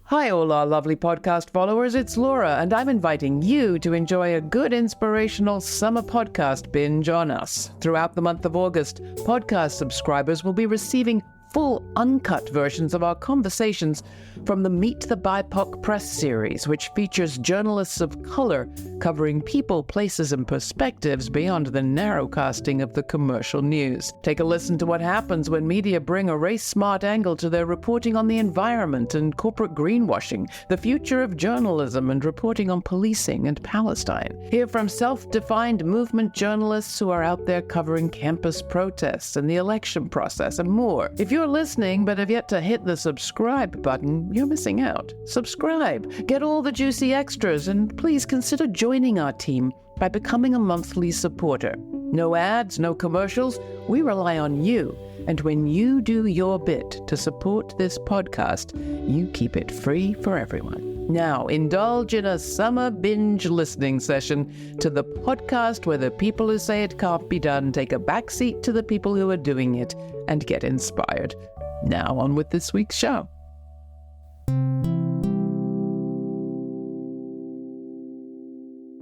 Hi, all our lovely podcast followers. It's Laura, and I'm inviting you to enjoy a good, inspirational summer podcast binge on us. Throughout the month of August, podcast subscribers will be receiving full, uncut versions of our conversations from the Meet the BIPOC Press series, which features journalists of color covering people, places, and perspectives beyond the narrow casting of the commercial news. Take a listen to what happens when media bring a race-smart angle to their reporting on the environment and corporate greenwashing, the future of journalism, and reporting on policing and Palestine. Hear from self-defined movement journalists who are out there covering campus protests and the election process and more. If you're listening but have yet to hit the subscribe button, you're missing out. Subscribe, get all the juicy extras, and please consider joining our team by becoming a monthly supporter. No ads, no commercials. We rely on you. And when you do your bit to support this podcast, you keep it free for everyone. Now, indulge in a summer binge listening session to the podcast where the people who say it can't be done take a backseat to the people who are doing it and get inspired. Now, on with this week's show.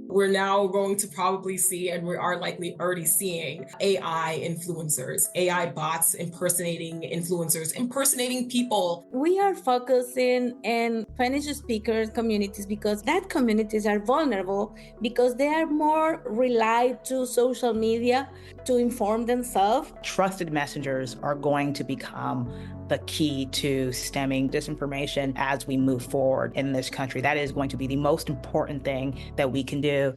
We're now going to probably see, and we are likely already seeing, AI influencers, AI bots impersonating influencers, impersonating people. We are focusing on Spanish speaker communities because that communities are vulnerable because they are more relied to social media to inform themselves. Trusted messengers are going to become the key to stemming disinformation as we move forward in this country. That is going to be the most important thing that we can do.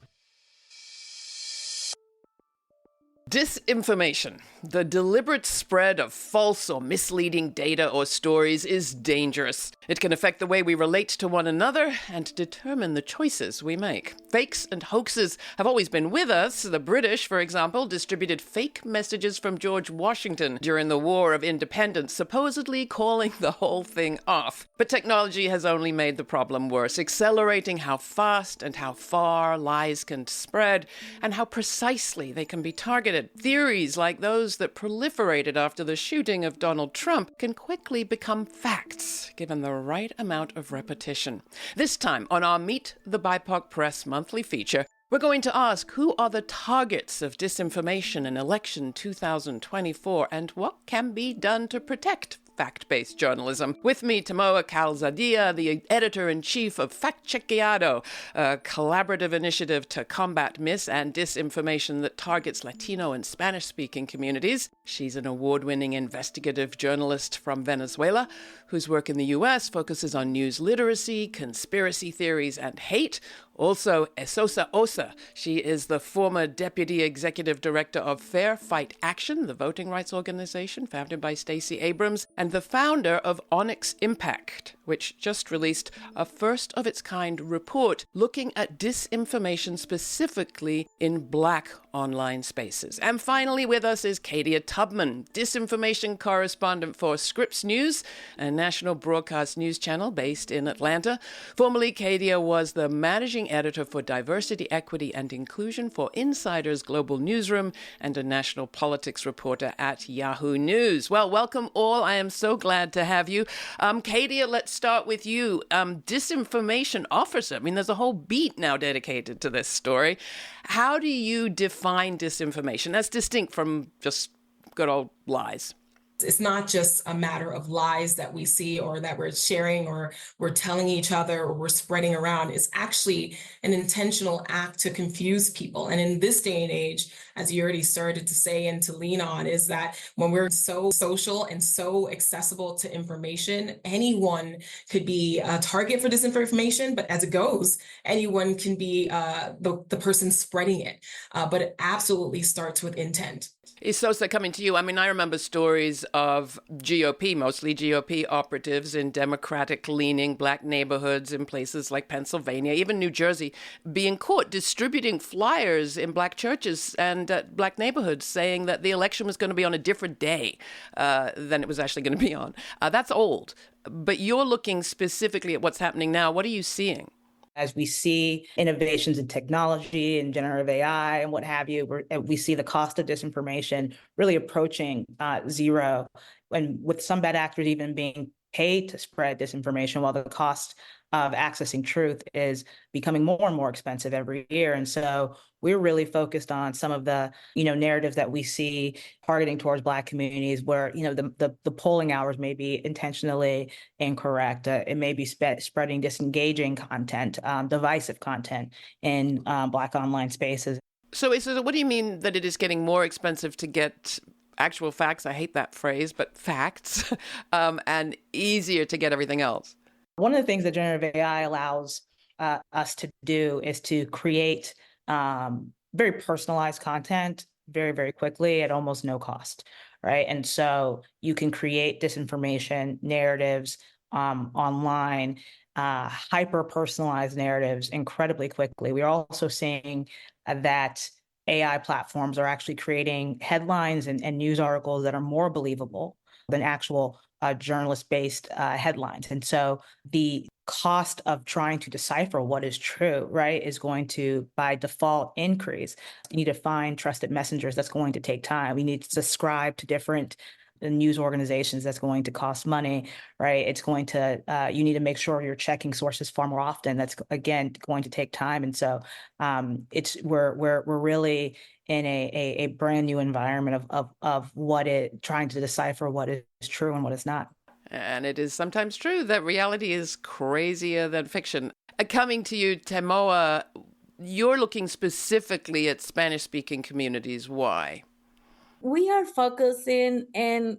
Disinformation, the deliberate spread of false or misleading data or stories, is dangerous. It can affect the way we relate to one another and determine the choices we make. Fakes and hoaxes have always been with us. The British, for example, distributed fake messages from George Washington during the War of Independence, supposedly calling the whole thing off. But technology has only made the problem worse, accelerating how fast and how far lies can spread and how precisely they can be targeted. Theories like those that proliferated after the shooting of Donald Trump can quickly become facts, given the right amount of repetition. This time, on our Meet the BIPOC Press monthly feature, we're going to ask who are the targets of disinformation in election 2024 and what can be done to protect fact-based journalism. With me, Tamoa Calzadilla, the editor-in-chief of Factchequeado, a collaborative initiative to combat mis- and disinformation that targets Latino and Spanish-speaking communities. She's an award-winning investigative journalist from Venezuela whose work in the U.S. focuses on news literacy, conspiracy theories, and hate. Also, Esosa. She is the former Deputy Executive Director of Fair Fight Action, the voting rights organization founded by Stacey Abrams, and the founder of Onyx Impact, which just released a first-of-its-kind report looking at disinformation specifically in Black online spaces. And finally with us is Kadia Tubman, disinformation correspondent for Scripps News, a national broadcast news channel based in Atlanta. Formerly, Kadia was the managing editor for diversity, equity, and inclusion for Insider's Global Newsroom and a national politics reporter at Yahoo News. Well, welcome all. I am so glad to have you. Kadia, let's start with you. Disinformation officer. I mean, there's a whole beat now dedicated to this story. How do you define disinformation? That's distinct from just good old lies. It's not just a matter of lies that we see or that we're sharing or we're telling each other or we're spreading around. It's actually an intentional act to confuse people. And in this day and age, as you already started to say and to lean on, is that when we're so social and so accessible to information, anyone could be a target for disinformation, but as it goes, anyone can be the person spreading it. But it absolutely starts with intent. Esosa, coming to you. I mean, I remember stories of GOP, mostly GOP operatives in Democratic-leaning Black neighborhoods in places like Pennsylvania, even New Jersey, being caught distributing flyers in Black churches and Black neighborhoods saying that the election was going to be on a different day than it was actually going to be on. That's old. But you're looking specifically at what's happening now. What are you seeing? As we see innovations in technology and generative AI and what have you, we see the cost of disinformation really approaching zero, and with some bad actors even being pay to spread disinformation, while the cost of accessing truth is becoming more and more expensive every year. And so we're really focused on some of the, narratives that we see targeting towards Black communities where, the polling hours may be intentionally incorrect. It may be spreading disengaging content, divisive content in Black online spaces. So what do you mean that it is getting more expensive to get actual facts? I hate that phrase, but facts, and easier to get everything else? One of the things that generative AI allows us to do is to create very personalized content very, very quickly at almost no cost, right? And so you can create disinformation narratives online, hyper-personalized narratives incredibly quickly. We're also seeing that AI platforms are actually creating headlines and news articles that are more believable than actual journalist-based headlines. And so the cost of trying to decipher what is true, right, is going to, by default, increase. You need to find trusted messengers. That's going to take time. You need to subscribe to different news organizations. That's going to cost money, right? It's going to, you need to make sure you're checking sources far more often. That's, again, going to take time. And so we're really in a brand new environment of trying to decipher what is true and what is not. And it is sometimes true that reality is crazier than fiction. Coming to you, Temoa, you're looking specifically at Spanish-speaking communities. Why? We are focusing on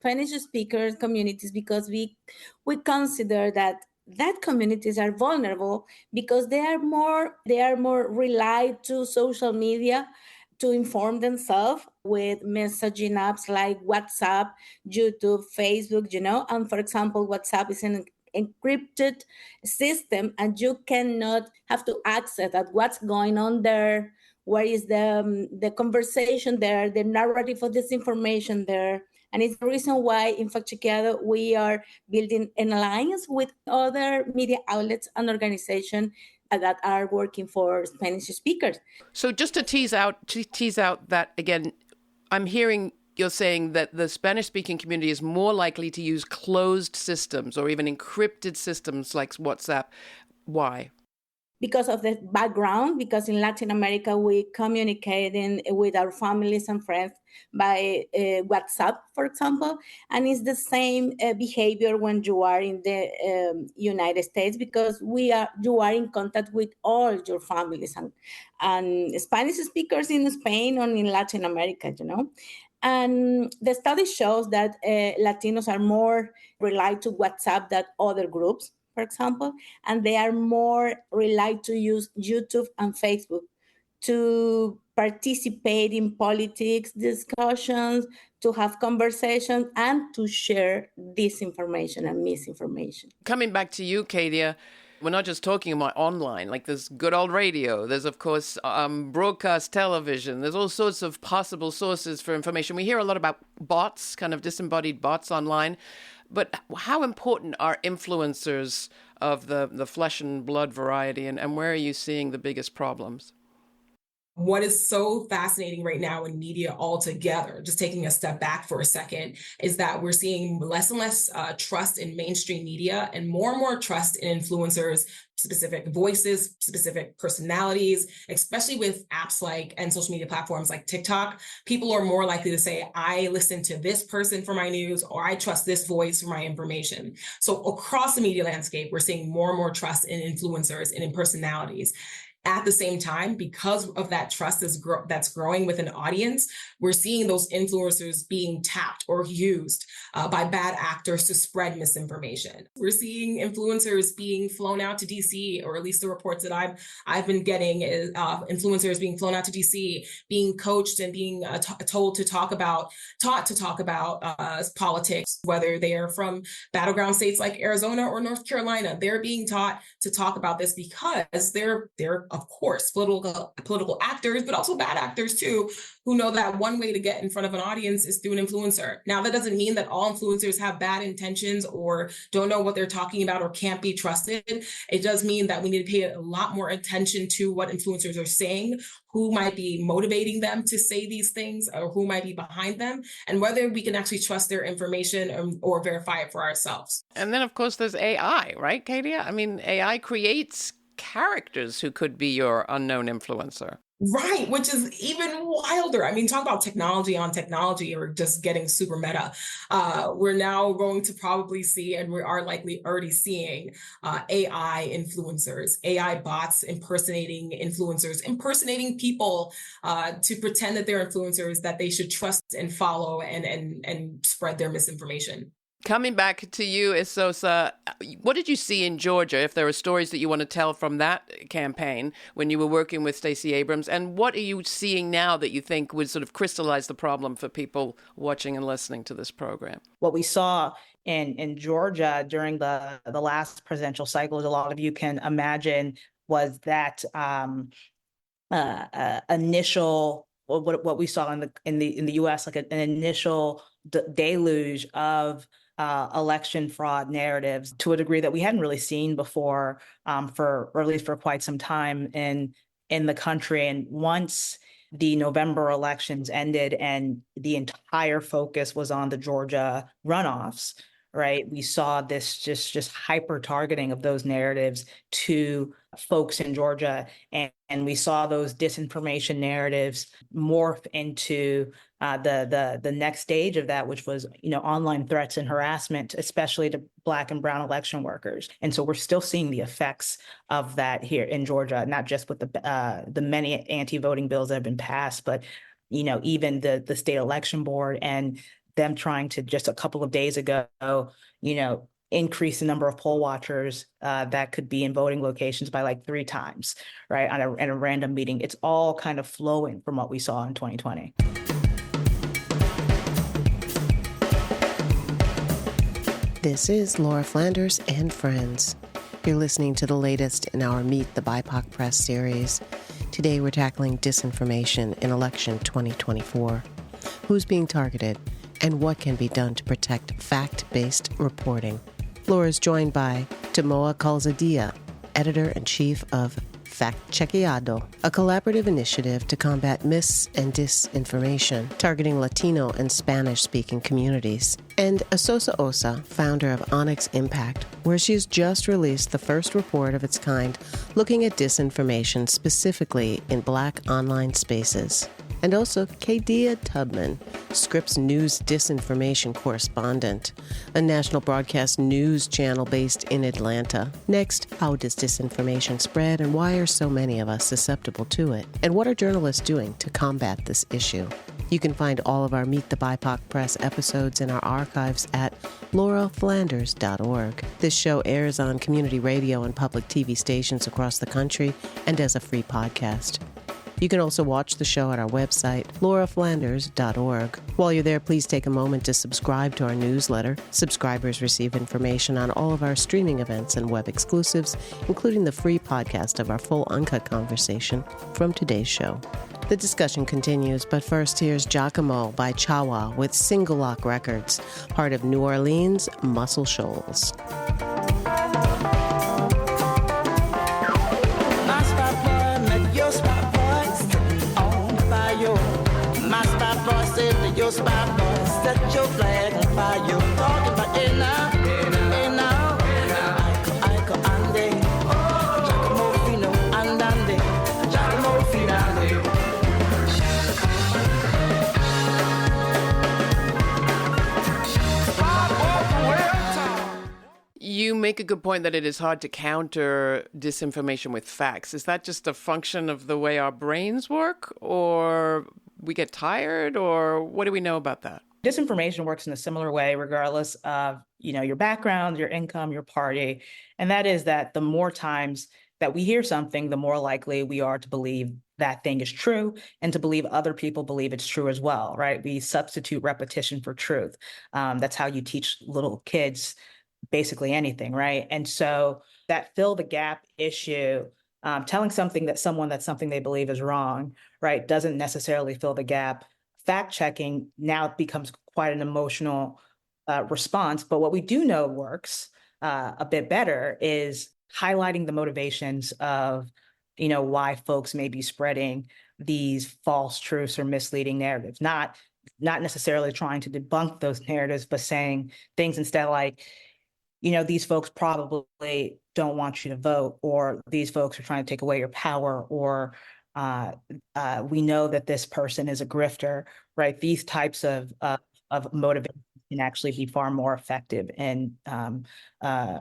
Spanish-speaker communities because we consider that communities are vulnerable because they are more relied to social media to inform themselves with messaging apps like WhatsApp, YouTube, Facebook, and for example, WhatsApp is an encrypted system and you cannot have to access at what's going on there. Where is the conversation there, the narrative of this information there? And it's the reason why, in fact, together we are building an alliance with other media outlets and organizations that are working for Spanish speakers. So just to tease out that again, I'm hearing you're saying that the Spanish-speaking community is more likely to use closed systems or even encrypted systems like WhatsApp. Why? Because of the background, because in Latin America, we communicate with our families and friends by WhatsApp, for example, and it's the same behavior when you are in the United States because you are in contact with all your families and Spanish speakers in Spain or in Latin America, And the study shows that Latinos are more relied to WhatsApp than other groups, for example, and they are more relied to use YouTube and Facebook to participate in politics discussions, to have conversations, and to share disinformation and misinformation. Coming back to you, Kadia, we're not just talking about online, like there's good old radio. There's, of course, broadcast television. There's all sorts of possible sources for information. We hear a lot about bots, kind of disembodied bots online. But how important are influencers of the flesh and blood variety, and where are you seeing the biggest problems? What is so fascinating right now in media altogether, just taking a step back for a second, is that we're seeing less and less trust in mainstream media and more trust in influencers, specific voices, specific personalities, especially with apps like and social media platforms like TikTok. People are more likely to say, I listen to this person for my news, or I trust this voice for my information. So across the media landscape, we're seeing more and more trust in influencers and in personalities. At the same time, because of that trust that's growing with an audience, we're seeing those influencers being tapped or used by bad actors to spread misinformation. We're seeing influencers being flown out to DC, or at least the reports that I've been getting is influencers being flown out to DC, being coached and being taught to talk about politics, whether they are from battleground states like Arizona or North Carolina. They're being taught to talk about this because they're of course, political actors, but also bad actors too, who know that one way to get in front of an audience is through an influencer. Now, that doesn't mean that all influencers have bad intentions or don't know what they're talking about or can't be trusted. It does mean that we need to pay a lot more attention to what influencers are saying, who might be motivating them to say these things, or who might be behind them, and whether we can actually trust their information or verify it for ourselves. And then, of course, there's AI, right, Kadia? I mean, AI creates characters who could be your unknown influencer. Right, which is even wilder. I mean, talk about technology on technology, or just getting super meta. We're now going to probably see, and we are likely already seeing, AI influencers, AI bots impersonating influencers, impersonating people to pretend that they're influencers that they should trust and follow and spread their misinformation. Coming back to you, Esosa, what did you see in Georgia, if there are stories that you want to tell from that campaign when you were working with Stacey Abrams? And what are you seeing now that you think would sort of crystallize the problem for people watching and listening to this program? What we saw in Georgia during the last presidential cycle, as a lot of you can imagine, was that initial, what we saw in the U.S., like an initial deluge of election fraud narratives to a degree that we hadn't really seen before, or at least for quite some time in the country. And once the November elections ended and the entire focus was on the Georgia runoffs, right, we saw this just hyper targeting of those narratives to folks in Georgia, and we saw those disinformation narratives morph into the next stage of that, which was, online threats and harassment, especially to Black and brown election workers. And so we're still seeing the effects of that here in Georgia, not just with the many anti-voting bills that have been passed, but even the state election board and them trying to, just a couple of days ago, increase the number of poll watchers that could be in voting locations by like 3 times, right, at a random meeting. It's all kind of flowing from what we saw in 2020. This is Laura Flanders and Friends. You're listening to the latest in our Meet the BIPOC Press series. Today we're tackling disinformation in election 2024. Who's being targeted, and what can be done to protect fact-based reporting. Laura is joined by Tamoa Calzadia, editor-in-chief of Fact-Chequeado, a collaborative initiative to combat mis- and disinformation targeting Latino and Spanish-speaking communities, and Esosa, founder of Onyx Impact, where she has just released the first report of its kind looking at disinformation specifically in Black online spaces. And also Kadia Tubman, Scripps News disinformation correspondent, a national broadcast news channel based in Atlanta. Next, how does disinformation spread, and why are so many of us susceptible to it? And what are journalists doing to combat this issue? You can find all of our Meet the BIPOC Press episodes in our archives at lauraflanders.org. This show airs on community radio and public TV stations across the country and as a free podcast. You can also watch the show at our website, lauraflanders.org. While you're there, please take a moment to subscribe to our newsletter. Subscribers receive information on all of our streaming events and web exclusives, including the free podcast of our full uncut conversation from today's show. The discussion continues, but first here's Jock-A-Mo by Chawa with Single Lock Records, part of New Orleans Muscle Shoals. Your spot, boy, set your flag on fire. You're talking about it now, Iko ande, Jock-A-Mo fino andande, Jock-A-Mo finande. You make a good point that it is hard to counter disinformation with facts. Is that just a function of the way our brains work, or we get tired, or what do we know about that? Disinformation works in a similar way, regardless of, your background, your income, your party. And that is that the more times that we hear something, the more likely we are to believe that thing is true and to believe other people believe it's true as well, right? We substitute repetition for truth. That's how you teach little kids basically anything, right? And so that fill the gap issue telling something that something they believe is wrong, right, doesn't necessarily fill the gap. Fact checking now becomes quite an emotional response. But what we do know works a bit better is highlighting the motivations of, why folks may be spreading these false truths or misleading narratives. Not necessarily trying to debunk those narratives, but saying things instead like, these folks probably don't want you to vote, or these folks are trying to take away your power, or we know that this person is a grifter, right? These types of motivation can actually be far more effective in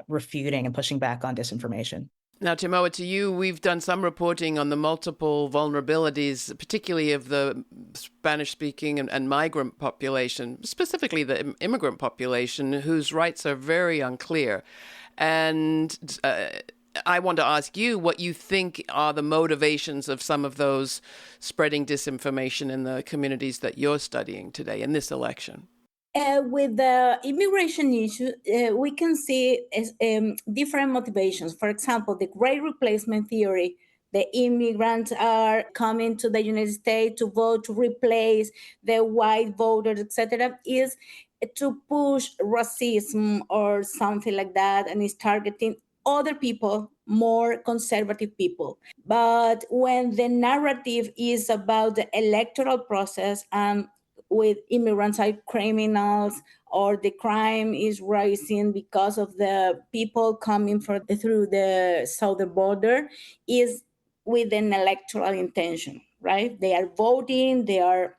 refuting and pushing back on disinformation. Now, Timoa, to you, we've done some reporting on the multiple vulnerabilities, particularly of the Spanish-speaking and migrant population, specifically the immigrant population, whose rights are very unclear. And I want to ask you what you think are the motivations of some of those spreading disinformation in the communities that you're studying today in this election. With the immigration issue, we can see different motivations. For example, the Great Replacement theory, the immigrants are coming to the United States to vote to replace the white voters, etc., is to push racism or something like that, and is targeting other people, more conservative people. But when the narrative is about the electoral process and with immigrants are criminals, or the crime is rising because of the people coming through the southern border, is with an electoral intention, right? They are voting, they are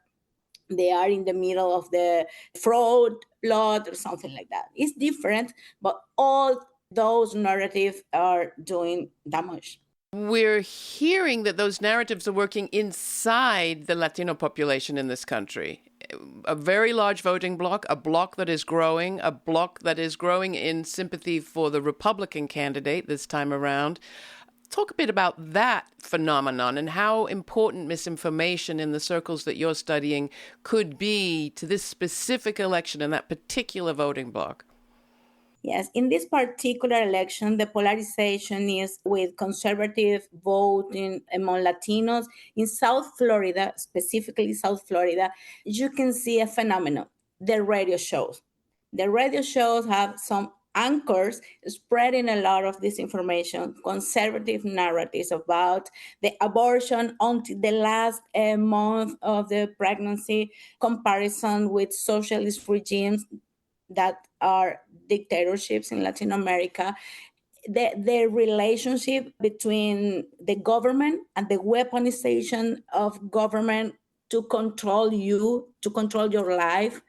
in the middle of the fraud plot or something like that. It's different, but all those narratives are doing damage. We're hearing that those narratives are working inside the Latino population in this country. A very large voting bloc, a bloc that is growing, in sympathy for the Republican candidate this time around. Talk a bit about that phenomenon and how important misinformation in the circles that you're studying could be to this specific election and that particular voting bloc. Yes, in this particular election, the polarization is with conservative voting among Latinos. In South Florida, specifically South Florida, you can see a phenomenon, the radio shows. The radio shows have some anchors spreading a lot of disinformation, conservative narratives about the abortion until the last month of the pregnancy, comparison with socialist regimes that are dictatorships in Latin America, the relationship between the government and the weaponization of government to control you, to control your life,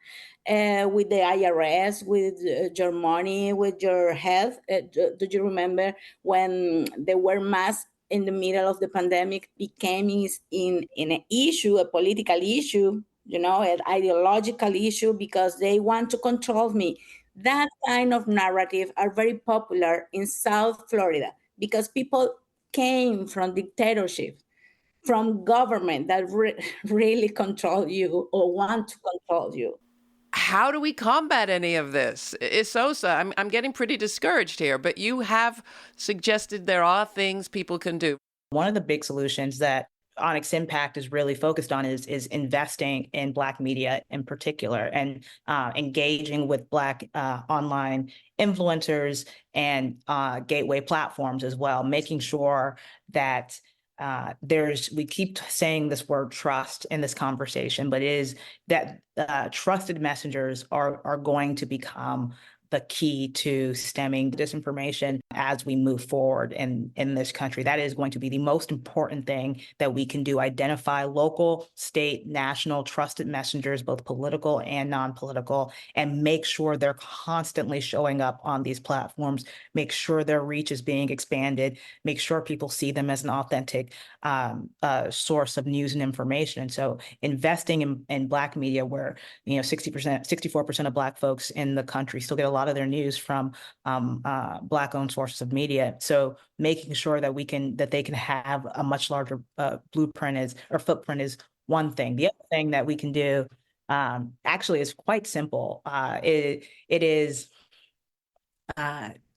with the IRS, with your money, with your health. Do you remember when there were masks in the middle of the pandemic became in an issue, a political issue, an ideological issue, because they want to control me. That kind of narrative are very popular in South Florida because people came from dictatorship, from government that really control you or want to control you. How do we combat any of this? Esosa, I'm getting pretty discouraged here, but you have suggested there are things people can do. One of the big solutions that Onyx Impact is really focused on is investing in Black media in particular, and engaging with Black online influencers and gateway platforms as well, making sure that we keep saying this word trust in this conversation, but it is that trusted messengers are going to become the key to stemming disinformation as we move forward in this country. That is going to be the most important thing that we can do. Identify local, state, national trusted messengers, both political and non-political, and make sure they're constantly showing up on these platforms, make sure their reach is being expanded, make sure people see them as an authentic source of news and information. And so investing in Black media, where 64% of Black folks in the country still get a lot of their news from Black-owned sources of media. So making sure that they can have a much larger footprint is one thing. The other thing that we can do actually is quite simple. It is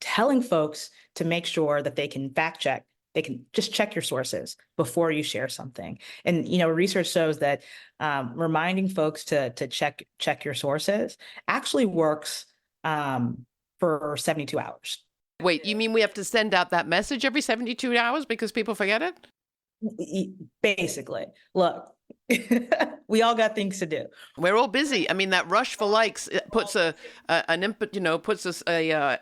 telling folks to make sure that they can fact check they can just check your sources before you share something. And, research shows that reminding folks to check your sources actually works for 72 hours. Wait, you mean we have to send out that message every 72 hours because people forget it? Basically, look, we all got things to do. We're all busy. I mean, that rush for likes puts an input, puts us a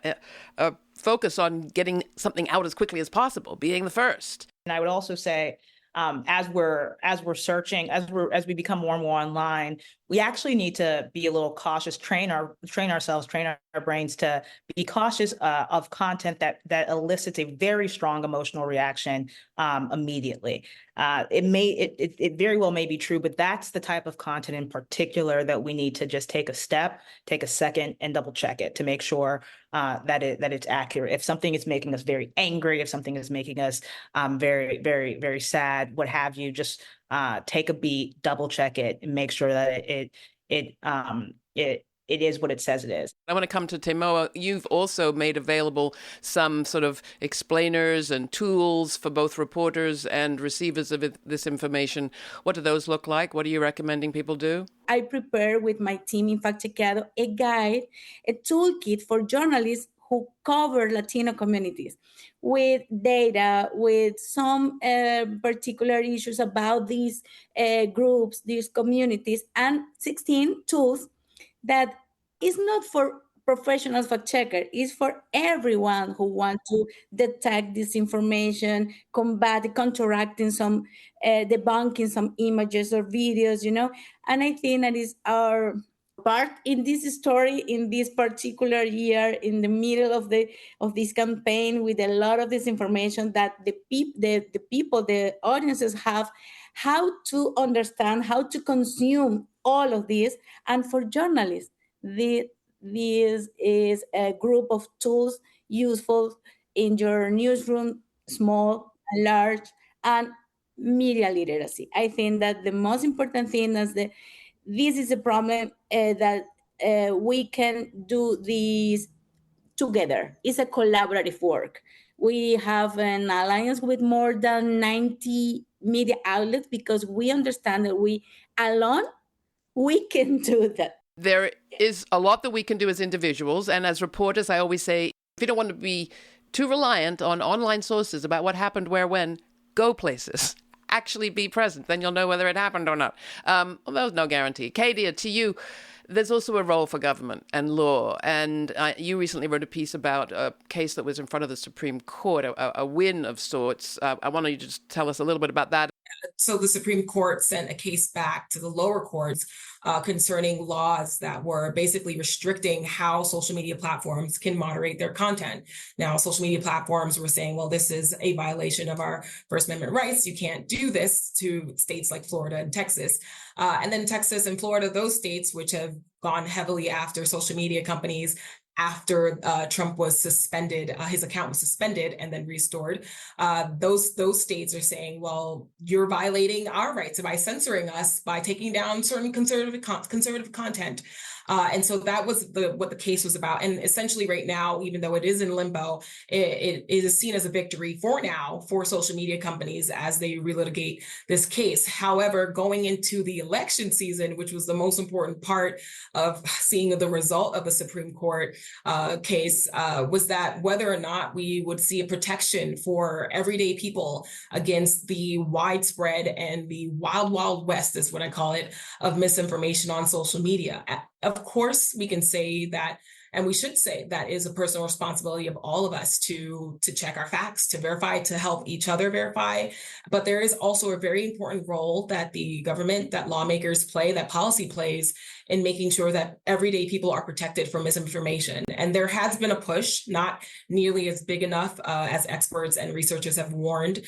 focus on getting something out as quickly as possible, being the first. And I would also say, as we're searching, as we become more and more online, we actually need to be a little cautious, train our brains to be cautious of content that elicits a very strong emotional reaction immediately. It very well may be true, but that's the type of content in particular that we need to just take a second, and double check it to make sure that it's accurate. If something is making us very angry, if something is making us very, very, very sad, what have you, just take a beat, double check it, and make sure that it is what it says it is. I want to come to Teimoa. You've also made available some sort of explainers and tools for both reporters and receivers of this information. What do those look like? What are you recommending people do? I prepare with my team in Fact Checkado a guide, a toolkit for journalists who cover Latino communities with data, with some particular issues about these groups, these communities, and 16 tools that is not for professional fact checker, is for everyone who wants to detect disinformation, counteracting some, debunking some images or videos, and I think that is our part in this story in this particular year, in the middle of this campaign, with a lot of disinformation, that the people, the audiences have, how to understand, how to consume all of this. And for journalists, this is a group of tools useful in your newsroom, small, large, and media literacy. I think that the most important thing is that this is a problem that we can do this together. It's a collaborative work. We have an alliance with more than 90 media outlets because we understand that we can do that. There is a lot that we can do as individuals. And as reporters, I always say, if you don't want to be too reliant on online sources about what happened, where, when, go places. Actually be present, then you'll know whether it happened or not. Although there's no guarantee. Kadia, to you, there's also a role for government and law. And you recently wrote a piece about a case that was in front of the Supreme Court, a win of sorts. I want you to just tell us a little bit about that. So the Supreme Court sent a case back to the lower courts concerning laws that were basically restricting how social media platforms can moderate their content. Now, social media platforms were saying, well, this is a violation of our First Amendment rights. You can't do this, to states like Florida and Texas. And then Texas and Florida, those states which have gone heavily after social media companies after Trump was suspended, his account was suspended and then restored. Those states are saying, well, you're violating our rights by censoring us, by taking down certain conservative content. And so that was what the case was about. And essentially right now, even though it is in limbo, it is seen as a victory for social media companies as they relitigate this case. However, going into the election season, which was the most important part of seeing the result of the Supreme Court case, was that whether or not we would see a protection for everyday people against the widespread and the wild, wild west, is what I call it, of misinformation on social media. Of course, we can say that, and we should say that is a personal responsibility of all of us to check our facts, to verify, to help each other verify. But there is also a very important role that the government, that lawmakers play, that policy plays in making sure that everyday people are protected from misinformation. And there has been a push, not nearly as big enough as experts and researchers have warned,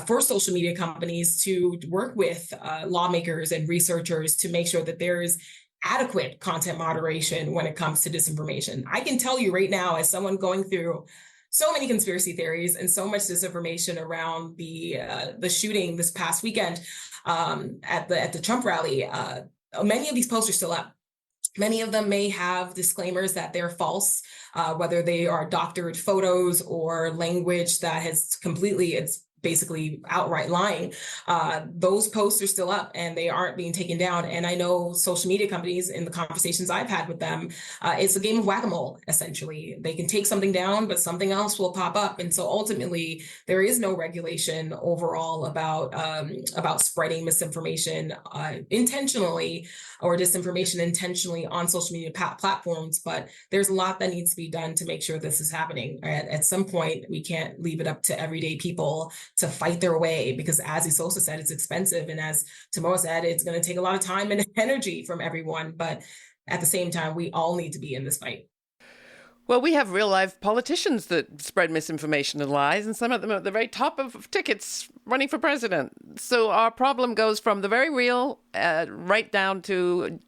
for social media companies to work with lawmakers and researchers to make sure that there is adequate content moderation when it comes to disinformation. I can tell you right now, as someone going through so many conspiracy theories and so much disinformation around the shooting this past weekend at the Trump rally, many of these posts are still up. Many of them may have disclaimers that they're false, whether they are doctored photos or language that has completely, it's basically outright lying. Those posts are still up and they aren't being taken down. And I know social media companies, in the conversations I've had with them, it's a game of whack-a-mole, essentially. They can take something down, but something else will pop up. And so ultimately, there is no regulation overall about spreading misinformation intentionally or disinformation intentionally on social media platforms. But there's a lot that needs to be done to make sure this is happening. At some point, we can't leave it up to everyday people to fight their way, because as Esosa said, it's expensive. And as Tamoa said, it's going to take a lot of time and energy from everyone. But at the same time, we all need to be in this fight. Well, we have real life politicians that spread misinformation and lies, and some of them are at the very top of tickets running for president. So our problem goes from the very real right down to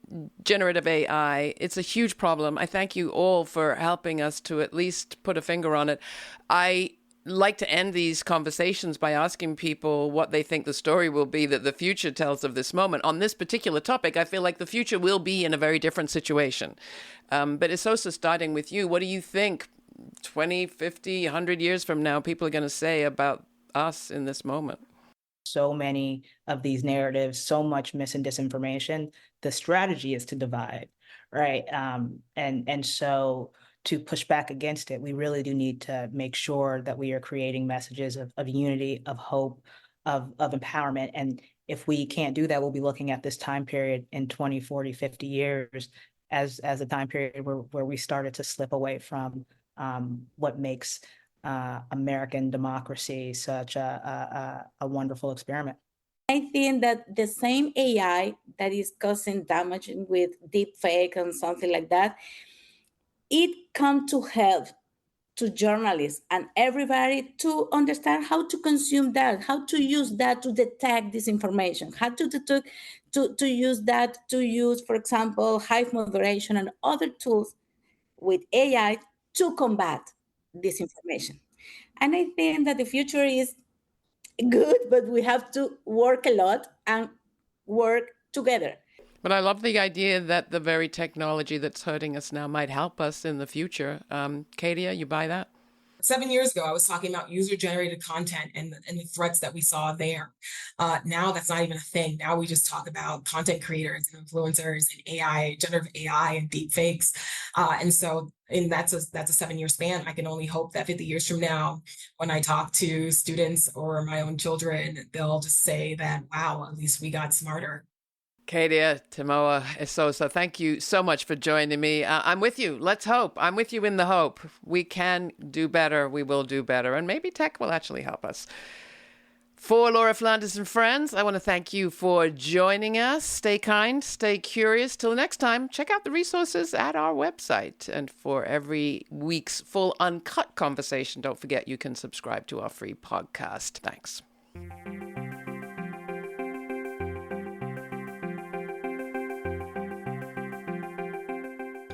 generative AI. It's a huge problem. I thank you all for helping us to at least put a finger on it. I like to end these conversations by asking people what they think the story will be that the future tells of this moment. On this particular topic, I feel like the future will be in a very different situation. But Esosa, starting with you, what do you think 20, 50, 100 years from now people are going to say about us in this moment? So many of these narratives, so much mis and disinformation. The strategy is to divide, right? And so to push back against it, we really do need to make sure that we are creating messages of unity, of hope, of empowerment. And if we can't do that, we'll be looking at this time period in 20, 40, 50 years as a time period where we started to slip away from what makes American democracy such a wonderful experiment. I think that the same AI that is causing damage with deep fake and something like that, it come to help to journalists and everybody to understand how to consume that, how to use that to detect disinformation, how to use that to use, for example, hive moderation and other tools with AI to combat disinformation. And I think that the future is good, but we have to work a lot and work together. But I love the idea that the very technology that's hurting us now might help us in the future. Kadia, you buy that? 7 years ago, I was talking about user-generated content and the threats that we saw there. Now that's not even a thing. Now we just talk about content creators and influencers and AI, generative AI and deep fakes. And that's a 7-year span. I can only hope that 50 years from now, when I talk to students or my own children, they'll just say that, wow, at least we got smarter. Kadia, Tamoa, Esosa, thank you so much for joining me. I'm with you. Let's hope. I'm with you in the hope. We can do better. We will do better. And maybe tech will actually help us. For Laura Flanders and friends, I want to thank you for joining us. Stay kind, stay curious. Till next time, check out the resources at our website. And for every week's full uncut conversation, don't forget you can subscribe to our free podcast. Thanks.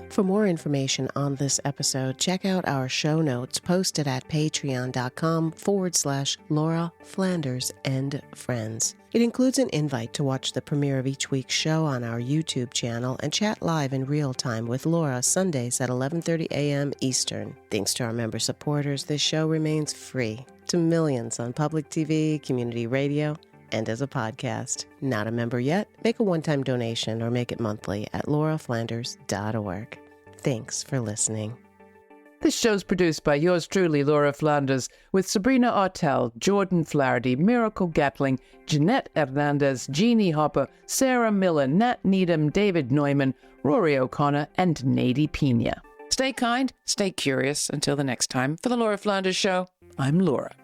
For more information on this episode, check out our show notes posted at patreon.com/Laura Flanders and Friends. It includes an invite to watch the premiere of each week's show on our YouTube channel and chat live in real time with Laura Sundays at 11:30 a.m. Eastern. Thanks to our member supporters, this show remains free to millions on public TV, community radio, and as a podcast. Not a member yet? Make a one-time donation or make it monthly at lauraflanders.org. Thanks for listening. This show's produced by yours truly, Laura Flanders, with Sabrina Artel, Jordan Flaherty, Miracle Gatling, Jeanette Hernandez, Jeannie Hopper, Sarah Miller, Nat Needham, David Neuman, Rory O'Connor, and Nadie Pina. Stay kind, stay curious. Until the next time, for the Laura Flanders Show, I'm Laura.